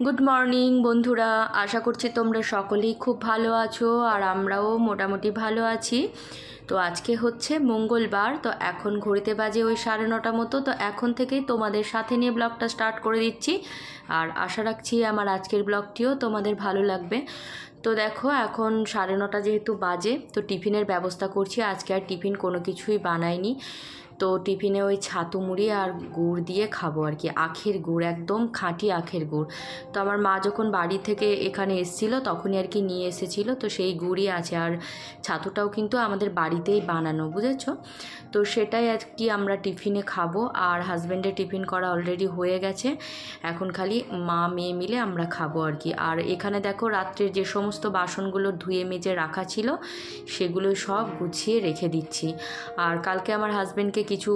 Good morning বন্ধুরা, আশা করছি তোমরা সকলেই খুব ভালো আছো আর আমরাও মোটামুটি ভালো আছি। তো আজকে হচ্ছে মঙ্গলবার, তো এখন ঘড়িতে বাজে ওই 9:30 মতো। তো এখন থেকেই তোমাদের সাথে নিয়ে ব্লগটা স্টার্ট করে দিচ্ছি আর আশা রাখছি আমার আজকের ব্লগটিও তোমাদের ভালো লাগবে। তো দেখো এখন 9:30 যেহেতু বাজে, তো টিফিনের ব্যবস্থা করছি। আজকে আর টিফিন কোনো কিছুই বানাইনি, তো টিফিনে ওই ছাতু মুড়ি আর গুড় দিয়ে খাবো আর কি। আখের গুড়, একদম খাঁটি আখের গুড়। তো আমার মা যখন বাড়ি থেকে এখানে এসেছিলো তখনই আর কি নিয়ে এসেছিলো, তো সেই গুড়ই আছে। আর ছাতুটাও কিন্তু আমাদের বাড়িতেই বানানো, বুঝেছো। তো সেটাই আর কি আমরা টিফিনে খাবো। আর হাজব্যান্ডের টিফিন করা অলরেডি হয়ে গেছে, এখন খালি মা মেয়ে মিলে আমরা খাবো আর কি। আর এখানে দেখো রাত্রের যে সমস্ত বাসনগুলো ধুয়ে মেজে রাখা ছিল সেগুলো সব গুছিয়ে রেখে দিচ্ছি। আর কালকে আমার হাজব্যান্ডকে কিছু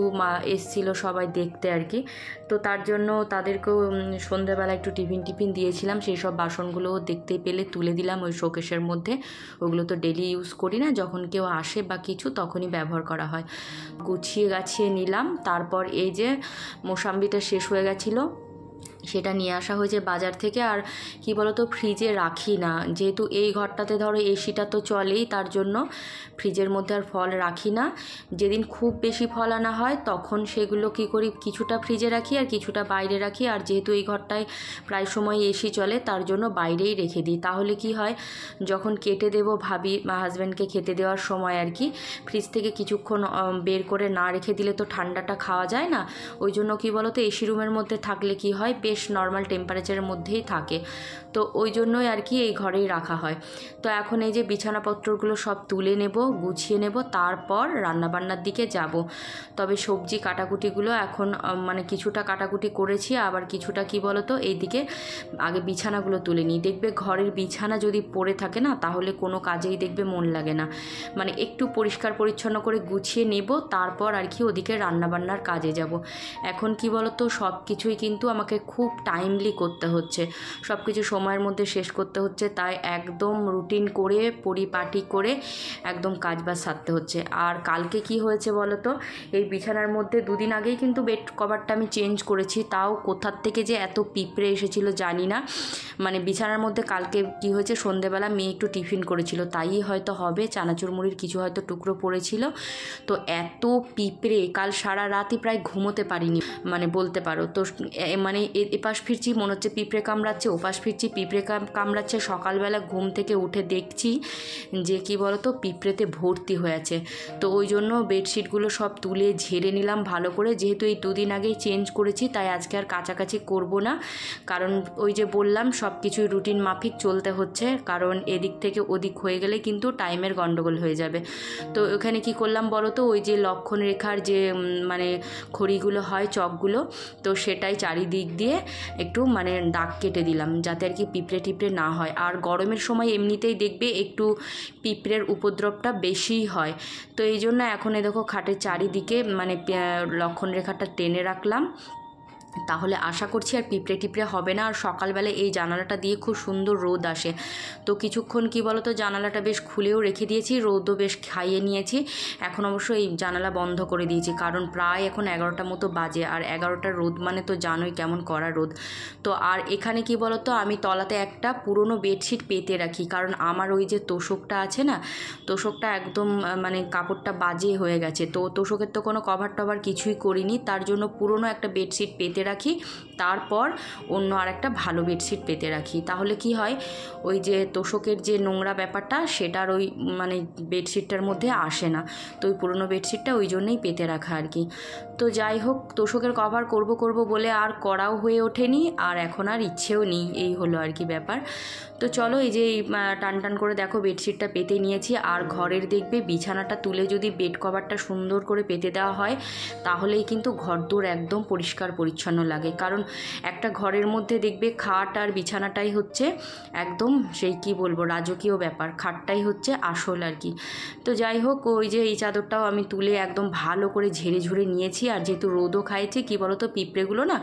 এসেছিলো সবাই দেখতে আর কি, তো তার জন্য তাদেরকেও সন্ধ্যাবেলা একটু টিফিন দিয়েছিলাম। সেই সব বাসনগুলোও দেখতে পেলে তুলে দিলাম ওই শোকেশের মধ্যে। ওগুলো তো ডেলি ইউজ করি না, যখন কেউ আসে বা কিছু তখনই ব্যবহার করা হয়। গুছিয়ে গাছিয়ে নিলাম। তারপর এই যে মোসাম্বিটা শেষ হয়ে গেছিলো, সেটা নিয়ে আসা হয়েছে বাজার থেকে। আর কি বলতো, ফ্রিজে রাখি না, যেহেতু এই ঘরটাতে ধরো এসিটা তো চলেই, তার জন্য ফ্রিজের মধ্যে আর ফল রাখি না। যেদিন খুব বেশি ফল আনা হয় তখন সেগুলো কি করি, কিছুটা ফ্রিজে রাখি আর কিছুটা বাইরে রাখি। আর যেহেতু এই ঘরটায় প্রায় সময় এসি চলে তার জন্য বাইরেই রেখে দিই। তাহলে কি হয়, যখন কেটে দেবো ভাবি বা হাজব্যান্ডকে খেতে দেওয়ার সময় আর কি, ফ্রিজ থেকে কিছুক্ষণ বের করে না রেখে দিলে তো ঠান্ডাটা খাওয়া যায় না। ওই জন্য কি বলতো, এসি রুমের মধ্যে থাকলে কি হয়, বেশ নর্মাল টেম্পারেচারের মধ্যেই থাকে, তো ওই জন্যই আর কি এই ঘরেই রাখা হয়। তো এখন এই যে বিছানাপত্রগুলো সব তুলে নেব, গুছিয়ে নেব, তারপর রান্নাবান্নার দিকে যাব। তবে সবজি কাটাকুটিগুলো এখন মানে কিছুটা কাটাকুটি করেছি, আবার কিছুটা কি বলতো এইদিকে আগে বিছানাগুলো তুলে নিই। দেখবে ঘরের বিছানা যদি পড়ে থাকে না, তাহলে কোনো কাজেই দেখবে মন লাগে না। মানে একটু পরিষ্কার পরিচ্ছন্ন করে গুছিয়ে নেব, তারপর আর কি ওদিকে রান্নাবান্নার কাজে যাব। এখন কি বলতো, সব কিছুই কিন্তু আমাকে খুব টাইমলি করতে হচ্ছে, সব কিছু সময়ের মধ্যে শেষ করতে হচ্ছে, তাই একদম রুটিন করে পরিপাটি করে একদম কাজবাজ সারতে হচ্ছে। আর কালকে কি হয়েছে বলো তো, এই বিছানার মধ্যে দুদিন আগেই কিন্তু বেড কভারটা আমি চেঞ্জ করেছি, তাও কোথার থেকে যে এত পিঁপড়ে এসেছিলো জানি না। মানে বিছানার মধ্যে কালকে কি হয়েছে, সন্ধেবেলা মেয়ে একটু টিফিন করেছিল, তাই হয়তো হবে, চানাচুর মুড়ির কিছু হয়তো টুকরো পড়েছিল, তো এত পিঁপড়ে কাল সারা রাতই প্রায় ঘুমোতে পারিনি, মানে বলতে পারো। তো মানে এপাশ ফিরছি মনে হচ্ছে পিঁপড়ে কামড়াচ্ছে, ওপাশ ফিরছি পিঁপড়ে কামড়াচ্ছে। সকালবেলা ঘুম থেকে উঠে দেখছি যে কি বলতো, পিঁপড়েতে ভর্তি হয়ে আছে। তো ওই জন্য বেডশিটগুলো সব তুলে ঝেড়ে নিলাম ভালো করে। যেহেতু এই দুদিন আগেই চেঞ্জ করেছি, তাই আজকে আর কাছাকাছি করব না, কারণ ওই যে বললাম সব কিছুই রুটিন মাফিক চলতে হচ্ছে, কারণ এদিক থেকে ওদিক হয়ে গেলে কিন্তু টাইমের গন্ডগোল হয়ে যাবে। তো ওখানে কি করলাম বলো তো, ওই যে লক্ষণ রেখার যে মানে খড়িগুলো হয়, চকগুলো, তো সেটাই চারিদিক দিয়ে একটু মানে দাগ কেটে দিলাম, যাতে আর কি পিঁপড়ে টিপড়ে না হয়। আর গরমের সময় এমনিতেই দেখবে একটু পিঁপড়ের উপদ্রবটা বেশিই হয়, তো এই জন্য এখন দেখো খাটের চারিদিকে মানে লক্ষণ রেখাটা টেনে রাখলাম, তাহলে আশা করছি আর পিঁপড়ে টিপড়ে হবে না। আর সকালবেলা এই জানালাটা দিয়ে খুব সুন্দর রোদ আসে, তো কিছুক্ষণ কি বলতো জানালাটা বেশ খুলেও রেখে দিয়েছি, রোদও বেশ খাইয়ে নিয়েছি। এখন অবশ্য এই জানালা বন্ধ করে দিয়েছি, কারণ প্রায় এখন 11টা মতো বাজে, আর 11টার রোদ মানে তো জানোই কেমন কড়া রোদ। তো আর এখানে কি বলতো, আমি তলাতে একটা পুরনো বেডশিট পেতে রাখি, কারণ আমার ওই যে তোষকটা আছে না, তোষকটা একদম মানে কাপড়টা বাজে হয়ে গেছে, তো তোষকের তো কোনো কভার টভার কিছুই করিনি, তার জন্য পুরনো একটা বেডশিট পেতে রাখি, তারপর অন্য আর একটা ভালো বেডশিট পেতে রাখি। তাহলে কি হয়, ওই যে তোষকের যে নোংরা ব্যাপারটা সেটার ওই মানে বেডশিটটার মধ্যে আসে না, তো ওই পুরনো বেডশিটটা ওই জন্যই পেতে রাখা আর কি। তো যাই হোক, তোষকের কভার করব বলে আর করাও হয়ে ওঠেনি, আর এখন আর ইচ্ছেও নেই, এই হলো আর কি ব্যাপার। তো চলো, এই যে টান করে দেখো বেডশিটটা পেতে নিয়েছি। আর ঘরের দেখবে বিছানাটা তুলে যদি বেড কভারটা সুন্দর করে পেতে দেওয়া হয়, তাহলেই কিন্তু ঘরদোর একদম পরিষ্কার পরিচ্ছন্ন লাগে। কারণ একটা ঘরের মধ্যে দেখবে খাট আর বিছানাটাই হচ্ছে একদম সেই কি বলবো রাজকীয় ব্যাপার, খাটটাই হচ্ছে আসল আর কি। তো যাই হোক, ওই যে এই চাদরটাও আমি তুলে একদম ভালো করে ঝেড়ে ঝুড়ে নিয়েছি। আর যেহেতু রোদও খাইছে, কি বলতো পিঁপড়েগুলো না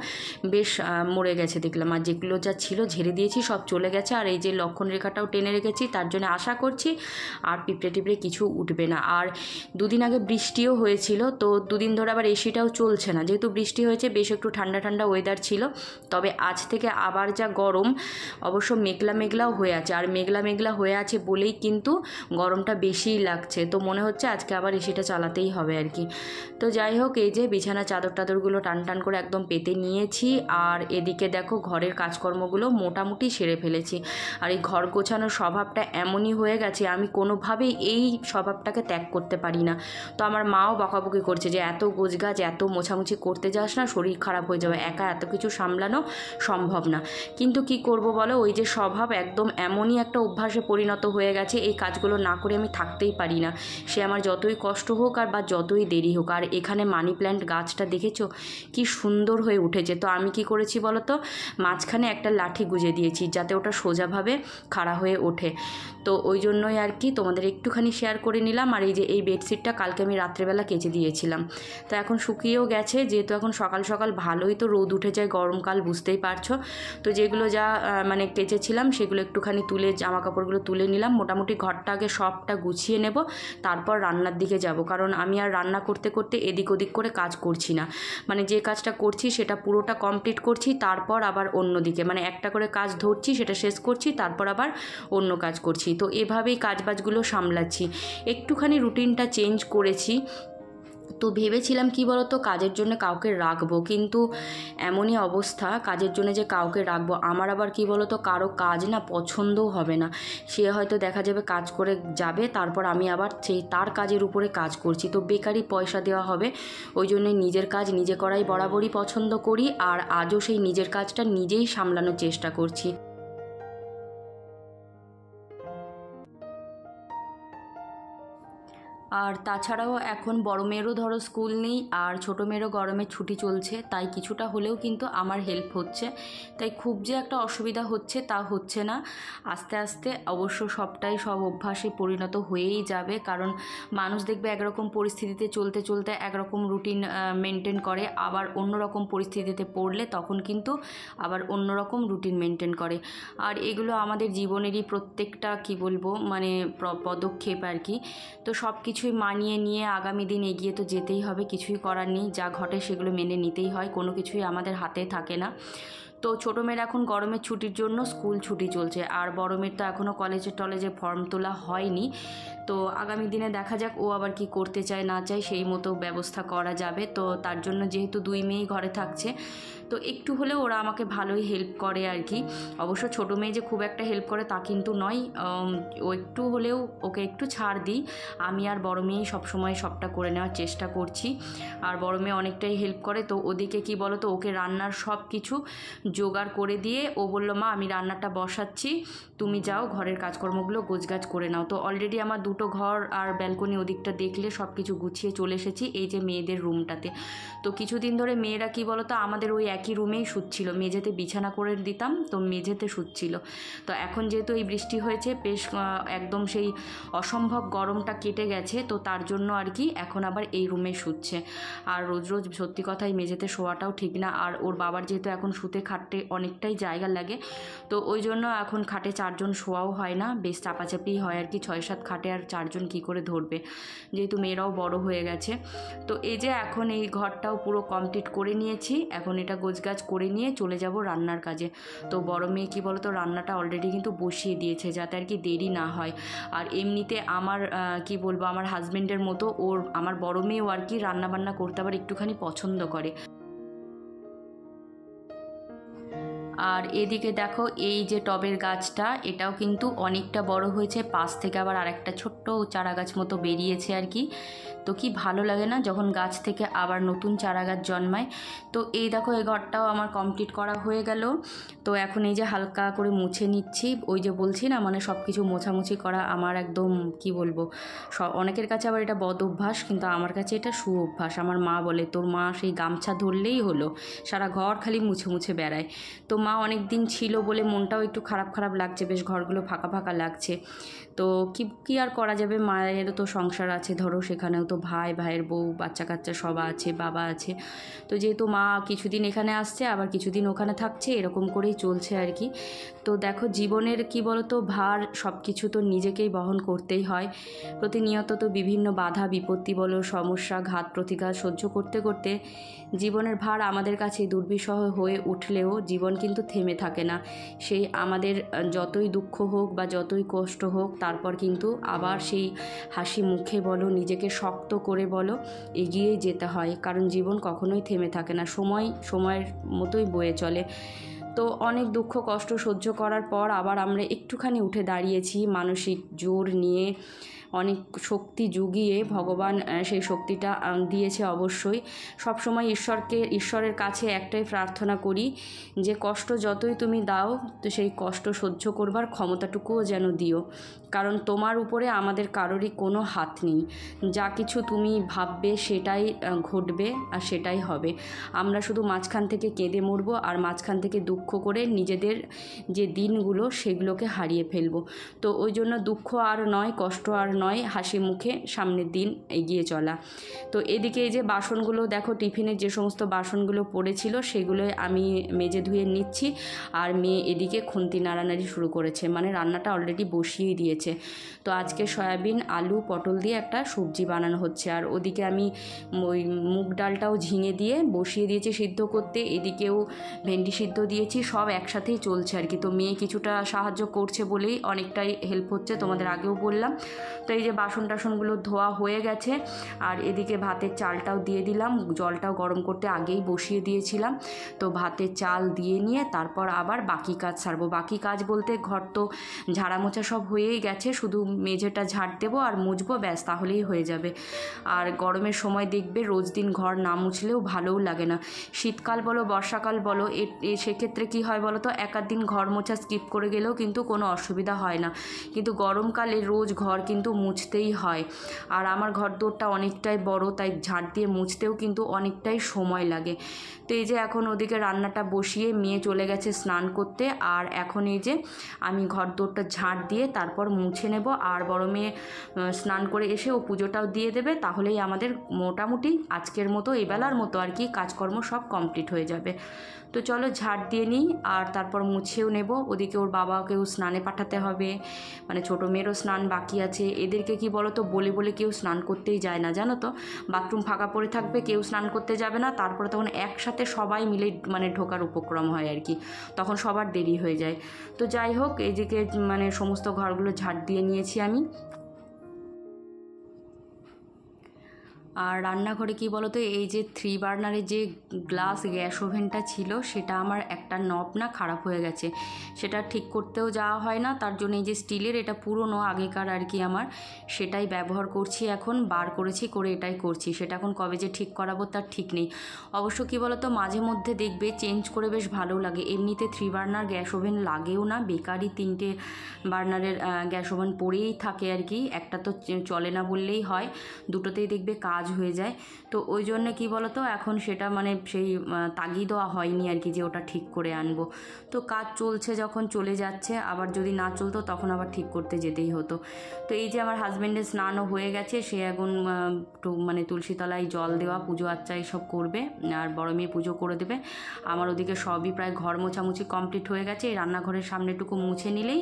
বেশ মরে গেছে দেখলাম, আর যেগুলো যা ছিল ঝেড়ে দিয়েছি সব চলে গেছে। আর এই যে লক্ষণ রেখাটাও টেনে রেখেছি, তার জন্য আশা করছি আর পিঁপড়ে টিপড়ে কিছু উঠবে না। আর দুদিন আগে বৃষ্টিও হয়েছিল, তো দুদিন ধরে আবার এসিটাও চলছে না, যেহেতু বৃষ্টি হয়েছে বেশ একটু ঠান্ডা ঠান্ডা ওয়েদার ছিল। তবে আজ থেকে আবার যা গরম, অবশ্য মেঘলা মেঘলাও হয়ে আছে, আর মেঘলা মেঘলা হয়ে আছে বলেই কিন্তু গরমটা বেশিই লাগছে। তো মনে হচ্ছে আজকে আবার এসিটা চালাতেই হবে আর কি। তো যাই হোক, এই যে বিছানা চাদর টাদরগুলো টান টান করে একদম পেতে নিয়েছি। আর এদিকে দেখো ঘরের কাজকর্মগুলো মোটামুটি সেরে ফেলেছি। আর এই ঘর গোছানোর স্বভাবটা এমনই হয়ে গেছে, আমি কোনোভাবেই এই স্বভাবটাকে ত্যাগ করতে পারি না। তো আমার মাও বকাবকি করছে যে এত গোছগাছ এত মোছামুছি করতে যাস না, শরীর খারাপ হয়ে যাবে, একা এত কিছু সামলানো সম্ভব না। কিন্তু কি করব বলো, ওই যে স্বভাব একদম এমনই একটা অভ্যাসে পরিণত হয়ে গেছে, এই কাজগুলো না করে আমি থাকতেই পারি না, সে আমার যতই কষ্ট হোক আর বা যতই দেরি হোক। আর এখানে মানি প্ল্যান্ট গাছটা দেখেছো কি সুন্দর হয়ে উঠেছে। তো আমি কি করেছি বলো তো, মাঝখানে একটা লাঠি গুঁজে দিয়েছি যাতে ওটা সোজাভাবে খাড়া হয়ে ওঠে। তো ওই জন্যই আর কি তোমাদের একটুখানি শেয়ার করে নিলাম। আর এই যে এই বেডশিটটা কালকে আমি রাত্রেবেলা কেচে দিয়েছিলাম, তো এখন শুকিয়েও গেছে, যেহেতু এখন সকাল সকাল ভালোই তো রোদ উঠে যায়, গরমকাল বুঝতেই পারছো। তো যেগুলো যা মানে কেচেছিলাম সেগুলো একটুখানি তুলে, জামা কাপড়গুলো তুলে নিলাম। মোটামুটি ঘরটা আগে সবটা গুছিয়ে নেব, তারপর রান্নার দিকে যাব। কারণ আমি আর রান্না করতে করতে এদিক ওদিক করে কাজ করছি না, মানে যে কাজটা করছি সেটা পুরোটা কমপ্লিট করছি, তারপর আবার অন্য দিকে মানে একটা করে কাজ ধরছি, সেটা শেষ করছি, তারপর আবার অন্য কাজ করছি। তো এভাবেই কাজবাজগুলো সামলাচ্ছি, একটুখানি রুটিনটা চেঞ্জ করেছি। তো ভেবেছিলাম কি বলতো, কাজের জন্য কাউকে রাখবো, কিন্তু এমনই অবস্থা কাজের জন্য যে কাউকে রাখবো, আমার আবার কি বলতো কারো কাজ না পছন্দও হবে না। সে হয়তো দেখা যাবে কাজ করে যাবে, তারপর আমি আবার সেই তার কাজের উপরে কাজ করছি, তো বেকারই পয়সা দেওয়া হবে। ওই জন্য নিজের কাজ নিজে করাই বরাবরই পছন্দ করি, আর আজও সেই নিজের কাজটা নিজেই সামলানোর চেষ্টা করছি। আর তাছাড়াও এখন বড় মেয়েরও ধরো স্কুল নেই, আর ছোটো মেয়েরও গরমের ছুটি চলছে, তাই কিছুটা হলেও কিন্তু আমার হেল্প হচ্ছে। তাই খুব যে একটা অসুবিধা হচ্ছে তা হচ্ছে না, আস্তে আস্তে অবশ্য সবটাই সব অভ্যাসে পরিণত হয়েই যাবে। কারণ মানুষ দেখবে একরকম পরিস্থিতিতে চলতে চলতে একরকম রুটিন মেনটেন করে, আবার অন্যরকম পরিস্থিতিতে পড়লে তখন কিন্তু আবার অন্যরকম রুটিন মেনটেন করে। আর এগুলো আমাদের জীবনেরই প্রত্যেকটা কি বলবো মানে পদক্ষেপ আর কি। তো সব কিছুই মানিয়ে নিয়ে আগামী দিন এগিয়ে তো যেতেই হবে, কিছুই করার নেই, যা ঘটে সেগুলো মেনে নিতেই হয়, কোনো কিছুই আমাদের হাতে থাকে না। তো ছোটো মেয়ের এখন গরমের ছুটির জন্য স্কুল ছুটি চলছে, আর বড় মেয়ের তো এখনও কলেজে ফর্ম তোলা হয়নি। তো আগামী দিনে দেখা যাক ও আবার কি করতে চায় না চায়, সেই মতো ব্যবস্থা করা যাবে। তো তার জন্য যেহেতু দুই মেয়েই ঘরে থাকছে, তো একটু হলেও ওরা আমাকে ভালোই হেল্প করে আর কি। অবশ্য ছোটো মেয়ে যে খুব একটা হেল্প করে তা কিন্তু নয়, ও একটু হলেও ওকে একটু ছাড় দিই। আমি আর বড় মেয়েই সবসময় সবটা করে নেওয়ার চেষ্টা করছি, আর বড় মেয়ে অনেকটাই হেল্প করে। তো ওদিকে কি বলো তো, ওকে রান্নার সব কিছু জোগাড় করে দিয়ে ও বললো, মা আমি রান্নাটা বসাচ্ছি, তুমি যাও ঘরের কাজকর্মগুলো গোছগাছ করে নাও। তো অলরেডি আমার দুটো ঘর আর ব্যালকনি ওদিকটা দেখলে সব কিছু গুছিয়ে চলে এসেছি এই যে মেয়েদের রুমটাতে। তো কিছুদিন ধরে মেয়েরা কি বলো তো আমাদের ওই একই রুমেই শুচ্ছিল, মেঝেতে বিছানা করে দিতাম তো মেঝেতে শুচ্ছিল। তো এখন যেহেতু এই বৃষ্টি হয়েছে বেশ একদম সেই অসম্ভব গরমটা কেটে গেছে, তো তার জন্য আর কি এখন আবার এই রুমে শুচ্ছে। আর রোজ রোজ সত্যি কথাই মেঝেতে শোয়াটাও ঠিক না, আর ওর বাবার যেহেতু এখন শুতে খাটতে অনেকটাই জায়গা লাগে, তো ওই জন্য এখন খাটে চারজন শোয়াও হয় না, বেশ চাপাচাপি হয় আর কি, 6-7 খাটে আর চারজন কি করে ধরবে, যেহেতু মেয়েরাও বড় হয়ে গেছে। তো এই যে এখন এই ঘরটাও পুরো কমপ্লিট করে নিয়েছি, এখন এটা গোছগাছ করে নিয়ে চলে যাব রান্নার কাজে। তো বড় মেয়ে কী বলো তো রান্নাটা অলরেডি কিন্তু বসিয়ে দিয়েছে যাতে আর কি দেরি না হয়। আর এমনিতে আমার কি বলবো আমার হাজব্যান্ডের মতো আমার বড় মেয়েও আর কি রান্নাবান্না করতে আবার একটুখানি পছন্দ করে। আর এদিকে দেখো এই যে টবের গাছটা, এটাও কিন্তু অনেকটা বড় হয়েছে, পাশ থেকে আবার আরেকটা ছোট্ট চারা গাছ মতো বেরিয়েছে আর কি। তো কি ভালো লাগে না যখন গাছ থেকে আবার নতুন চারা গাছ জন্মায়। তো এই দেখো এই ঘরটাও আমার কমপ্লিট করা হয়ে গেল। তো এখন এই যে হালকা করে মুছে নিচ্ছি, ওই যে বলছি না মানে সব কিছু মোছামুছি করা আমার একদম কি বলবো, অনেকের কাছে আবার এটা বদ অভ্যাস, কিন্তু আমার কাছে এটা সু অভ্যাস। আমার মা বলে তোর মা সেই গামছা ধরলেই হলো, সারা ঘর খালি মুছে মুছে বেড়ায়। তো মা মা অনেক দিন ছিল বলে মনটাও একটু খারাপ খারাপ লাগছে, বেশ ঘরগুলো ফাঁকা ফাঁকা লাগছে। তো কি আর করা যাবে, মায়েরও তো সংসার আছে, ধরো সেখানেও তো ভাইয়ের বউ, বাচ্চা কাচ্চা সব আছে, বাবা আছে। তো যেহেতু মা কিছুদিন এখানে আসছে আবার কিছুদিন ওখানে থাকছে, এরকম করেই চলছে আর কি। তো দেখো জীবনের কি বলো তো ভার সব কিছু তো নিজেকেই বহন করতেই হয়। প্রতিনিয়ত তো বিভিন্ন বাধা বিপত্তি বলো, সমস্যা, ঘাত প্রতিঘাত সহ্য করতে করতে জীবনের ভার আমাদের কাছে দুর্বিষহ হয়ে উঠলেও জীবন কিন্তু থেমে থাকে না। সেই আমাদের যতই দুঃখ হোক বা যতই কষ্ট হোক, তারপর কিন্তু আবার সেই হাসি মুখে বলো, নিজেকে শক্ত করে বলো, এগিয়ে যেতে হয়। কারণ জীবন কখনোই থেমে থাকে না, সময়ের মতোই বয়ে চলে। তো অনেক দুঃখ কষ্ট সহ্য করার পর আবার আমরা একটুখানি উঠে দাঁড়িয়েছি, মানসিক জোর নিয়ে, অনেক শক্তি জুগিয়ে ভগবান সেই শক্তিটা দিয়েছে। অবশ্যই সবসময় ঈশ্বরের কাছে একটাই প্রার্থনা করি যে কষ্ট যতই তুমি দাও, তো সেই কষ্ট সহ্য করবার ক্ষমতাটুকুও যেন দিও। কারণ তোমার উপরে আমাদের কারোরই কোনো হাত নেই। যা কিছু তুমি ভাববে সেটাই ঘটবে আর সেটাই হবে। আমরা শুধু মাঝখান থেকে কেঁদে মরবো আর মাঝখান থেকে দুঃখ করে নিজেদের যে দিনগুলো সেগুলোকে হারিয়ে ফেলবো। তো ওই জন্য দুঃখ আর নয়, কষ্ট আর নয়, হাসি মুখে সামনের দিন এগিয়ে চলা। তো এদিকে এই যে বাসনগুলো দেখো, টিফিনের যে সমস্ত বাসনগুলো পড়েছিল সেগুলো আমি মেজে ধুয়ে নিচ্ছি। আর মেয়ে এদিকে খুন্তি নাড়ানাড়ি শুরু করেছে, মানে রান্নাটা অলরেডি বসিয়েই দিয়েছে। তো আজকে সয়াবিন আলু পটল দিয়ে একটা সবজি বানানো হচ্ছে। আর ওদিকে আমি ওই মুগ ডালটাও ঝিঙে দিয়ে বসিয়ে দিয়েছি সিদ্ধ করতে, এদিকেও ভেন্ডি সিদ্ধ দিয়েছি, সব একসাথেই চলছে আর কি। তো মেয়ে কিছুটা সাহায্য করছে বলেই অনেকটাই হেল্প হচ্ছে, তোমাদের আগেও বললাম। তো এই যে বাসন টাসনগুলো ধোয়া হয়ে গেছে। আর এদিকে ভাতের চালটাও দিয়ে দিলাম, জলটাও গরম করতে আগেই বসিয়ে দিয়েছিলাম। তো ভাতের চাল দিয়ে নিয়ে তারপর আবার বাকি কাজ সারবো। বাকি কাজ বলতে ঘর তো ঝাড়া মোছা সব হয়েই গেছে, শুধু মেঝেটা ঝাড় দেবো আর মুছবো, ব্যাস, তাহলেই হয়ে যাবে। আর গরমের সময় দেখবে রোজ দিন ঘর না মুছলেও ভালোও লাগে না। শীতকাল বলো বর্ষাকাল বলো, সেক্ষেত্রে কী হয় বলো তো, এক আধ দিন ঘর মোছা স্কিপ করে গেলেও কিন্তু কোনো অসুবিধা হয় না। কিন্তু গরমকালে রোজ ঘর কিন্তু মুছতেই হয়। আর আমার ঘর দোরটা অনেকটাই বড়, তাই ঝাড় দিয়ে মুছতেও কিন্তু অনেকটাই সময় লাগে। তো এই যে এখন ওদিকে রান্নাটা বসিয়ে মেয়ে চলে গেছে স্নান করতে। আর এখন এই যে আমি ঘর দোরটা ঝাড় দিয়ে তারপর মুছে নেব। আর বড় মেয়ে স্নান করে এসে ও পুজোটাও দিয়ে দেবে, তাহলেই আমাদের মোটামুটি আজকের মতো, এবেলার মতো আর কি, কাজকর্ম সব কমপ্লিট হয়ে যাবে। তো চলো ঝাড় দিয়ে নিই আর তারপর মুছেও নেব। ওদিকে ওর বাবাকেও স্নানে পাঠাতে হবে, মানে ছোটো মেয়েরও স্নান বাকি আছে। এদেরকে কি বলো তো, বলে বলে কেউ স্নান করতেই যায় না, জানো তো। বাথরুম ফাঁকা পড়ে থাকবে, কেউ স্নান করতে যাবে না, তারপরে তখন একসাথে সবাই মিলে মানে ঢোকার উপক্রম হয় আর কি, তখন সবার দেরি হয়ে যায়। তো যাই হোক, এইদিকে মানে সমস্ত ঘরগুলো ঝাড় দিয়ে নিয়েছি আমি। আর রান্নাঘরে কি বলো তো, এই যে 3 বার্নারের যে গ্লাস গ্যাস ওভেনটা ছিল, সেটা আমার একটা নব না খারাপ হয়ে গেছে, সেটা ঠিক করতেও যাওয়া হয় না। তার জন্য এই যে স্টিলের, এটা পুরনো আগেকার আর কি আমার, সেটাই ব্যবহার করছি এখন, বার করেছি করে এটাই করছি। সেটা এখন কবে যে ঠিক করাবো তার ঠিক নেই। অবশ্য কি বলো তো, মাঝে মধ্যে দেখবে চেঞ্জ করে বেশ ভালো লাগে। এমনিতে 3 বার্নার গ্যাস ওভেন লাগেও না, বেকারই 3টে বার্নারের গ্যাস ওভেন পড়েই থাকে আর কি। একটা তো চলে না বললেই হয়, দুটোতেই দেখবে কাজ হয়ে যায়। তো ওই জন্য কি বলতো, এখন সেটা মানে সেই তাগিদও হয়নি আর কি যে ওটা ঠিক করে আনবো। তো কাজ চলছে যখন, চলে যাচ্ছে, আবার যদি না চলতো তখন আবার ঠিক করতে যেতেই হতো। তো এই যে আমার হাজব্যান্ডের স্নানও হয়ে গেছে, সে এখন মানে তুলসী তলায় জল দেওয়া, পুজো আচ্চা এইসব করবে, আর বড় মেয়ে পুজো করে দেবে। আমার ওদিকে সবই প্রায় ঘর মোছামুছি কমপ্লিট হয়ে গেছে। এই রান্নাঘরের সামনেটুকু মুছে নিলেই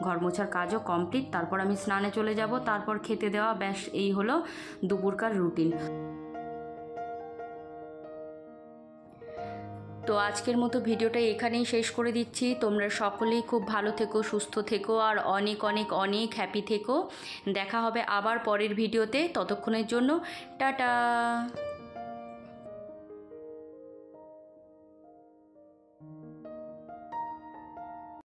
ঘর মোছার কাজও কমপ্লিট। তারপর আমি স্নানে চলে যাব, তারপর খেতে দেওয়া, ব্যাস এই হলো দুপুরকার রুটিন। তো আজকের মতো ভিডিওটা এখানেই শেষ করে দিচ্ছি। তোমরা সকলেই খুব ভালো থেকো, সুস্থ থেকো, আর অনেক অনেক অনেক হ্যাপি থেকো। দেখা হবে আবার পরের ভিডিওতে, ততক্ষণের জন্য টাটা।